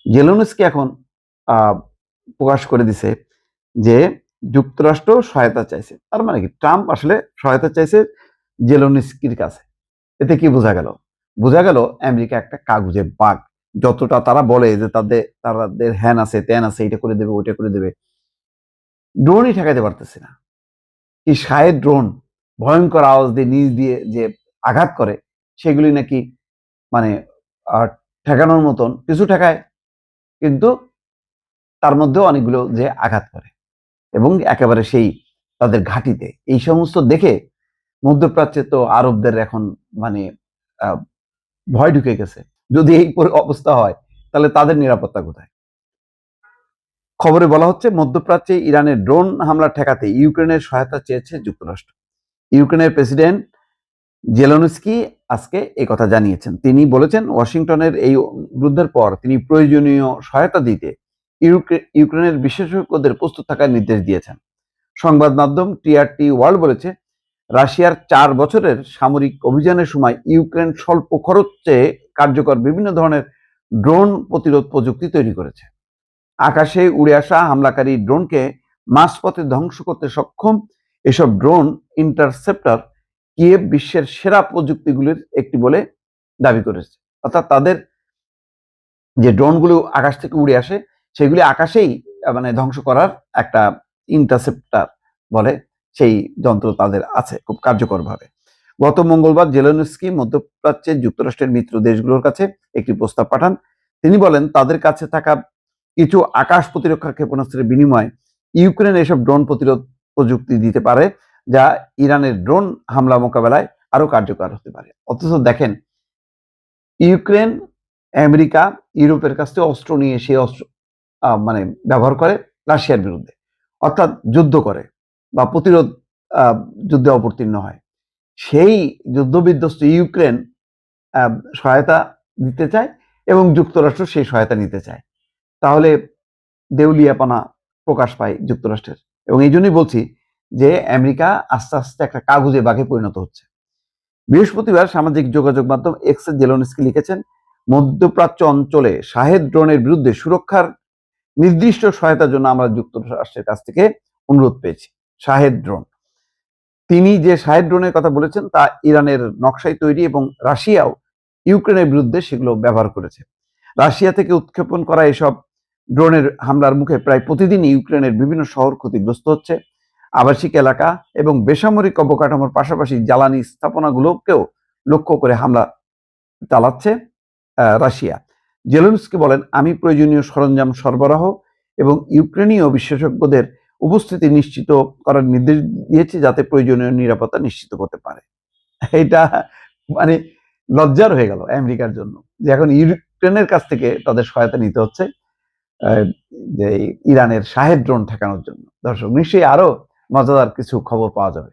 Zelensky এখন প্রকাশ করে দিছে যে যুক্তরাষ্ট্র সহায়তা চাইছে। তার মানে কি ট্রাম্প আসলে সহায়তা চাইছে জেলেনস্কির কাছে। এতে কি বোঝা গেল? বোঝা গেল আমেরিকা একটা কাগজের বাঘ। যতটা তারা বলে যে তাদের হ্যান আছে ত্যান আছে, এটা করে দেবে ওইটা করে দেবে, ড্রোনই ঠেকাইতে পারতেছে না। এই ৬০ ড্রোন ভয়ঙ্কর আওয়াজ দিয়ে নিচ দিয়ে যে আঘাত করে, সেগুলি নাকি মানে ঠেকানোর মতন কিছু ঠেকায়, কিন্তু তার মধ্যেও অনেকগুলো যে আঘাত করে এবং একেবারে সেই তাদের ঘাঁটিতে। এই সমস্ত দেখে মধ্যপ্রাচ্যে তো আরবদের এখন মানে ভয় ঢুকে গেছে। যদি এই অবস্থা হয় তাহলে তাদের নিরাপত্তা কোথায়? খবরে বলা হচ্ছে মধ্যপ্রাচ্যে ইরানের ড্রোন হামলা ঠেকাতে ইউক্রেনের সহায়তা চেয়েছে যুক্তরাষ্ট্র। ইউক্রেনের প্রেসিডেন্ট জেলেনস্কি আজকে এই কথা জানিয়েছেন। তিনি বলেছেন ওয়াশিংটনের এই যুদ্ধের পর তিনি প্রয়োজনীয় সহায়তা দিতে ইউক্রেনের বিশেষজ্ঞদের প্রস্তুত থাকার নির্দেশ দিয়েছেন। সংবাদ মাধ্যম টিআরটি ওয়ার্ল্ড বলেছে রাশিয়ার ৪ বছরের সামরিক অভিযানের সময় ইউক্রেন স্বল্প খরচে কার্যকর বিভিন্ন ধরনের ড্রোন প্রতিরোধ প্রযুক্তি তৈরি করেছে। আকাশে উড়ে আসা হামলাকারী ড্রোনকে মাঝপথে ধ্বংস করতে সক্ষম এসব ড্রোন ইন্টারসেপ্টর কিয়েভ বিশ্বের সেরা প্রযুক্তিগুলির একটি বলে দাবি করেছে। অর্থাৎ তাদের যে ড্রোনগুলো আকাশ থেকে উড়ে আসে সেগুলি আকাশেই মানে ধ্বংস করার একটা ইন্টারসেপ্টর বলে সেই যন্ত্র তাদের আছে খুব কার্যকরভাবে। গত মঙ্গলবার জেলেনস্কি মধ্যপ্রাচ্যের যুক্তরাষ্ট্রের মিত্র দেশগুলোর কাছে একটি প্রস্তাব পাঠান। তিনি বলেন তাদের কাছে থাকা কিছু আকাশ প্রতিরক্ষা ক্ষেপণাস্ত্রের বিনিময়ে ইউক্রেন এসব ড্রোন প্রতিরোধ প্রযুক্তি দিতে পারে যা ইরানের ড্রোন হামলা মোকাবেলায় আরো কার্যকর হতে পারে। অথচ দেখেন ইউক্রেন আমেরিকা ইউরোপের কাছ থেকে অস্ত্র নিয়ে সেই অস্ত্র মানে ব্যবহার করে রাশিয়ার বিরুদ্ধে, অর্থাৎ যুদ্ধ করে বা প্রতিরোধ যুদ্ধে অবতীর্ণ হয়। সেই যুদ্ধবিধ্বস্ত ইউক্রেন সহায়তা দিতে চায় এবং যুক্তরাষ্ট্র সেই সহায়তা নিতে চায়। তাহলে দেউলিয়াপনা প্রকাশ পায় যুক্তরাষ্ট্রের। এবং এই জন্যই বলছি যে আমেরিকা আস্তে আস্তে একটা কাগজে বাঘে পরিণত হচ্ছে। বৃহস্পতিবার সামাজিক যোগাযোগ মাধ্যম এক্সে জেলেনস্কি লিখেছেন মধ্যপ্রাচ্য অঞ্চলে শাহেদ ড্রোনের বিরুদ্ধে সুরক্ষার নির্দিষ্ট সহায়তার জন্য আমরা যুক্তরাষ্ট্রের কাছ থেকে অনুরোধ পেয়েছি। শাহেদ ড্রোন, তিনি যে শাহেদ ড্রোনের কথা বলেছেন তা ইরানের নকশায় তৈরি এবং রাশিয়াও ইউক্রেনের বিরুদ্ধে সেগুলো ব্যবহার করেছে। রাশিয়া থেকে উৎক্ষেপণ করা এসব ড্রোনের হামলার মুখে প্রায় প্রতিদিনই ইউক্রেনের বিভিন্ন শহর ক্ষতিগ্রস্ত হচ্ছে। আবাসিক এলাকা এবং বেসামরিক অবকাঠামোর পাশাপাশি জ্বালানি স্থাপনাগুলোকেও লক্ষ্য করে হামলা চালাচ্ছে রাশিয়া। জেলেনস্কি বলেন আমি প্রয়োজনীয় সরঞ্জাম সরবরাহ এবং ইউক্রেনীয় বিশেষজ্ঞদের উপস্থিতি নিশ্চিত করার নির্দেশ দিয়েছি যাতে প্রয়োজনীয় নিরাপত্তা নিশ্চিত করতে পারে। এটা মানে লজ্জার হয়ে গেল আমেরিকার জন্য যে এখন ইউক্রেনের কাছ থেকে তাদের সহায়তা নিতে হচ্ছে যে ইরানের শাহেদ ড্রোন ঠেকানোর জন্য। দর্শক, নিশ্চয়ই আরো মজাদার কিছু খবর পাওয়া যাবে।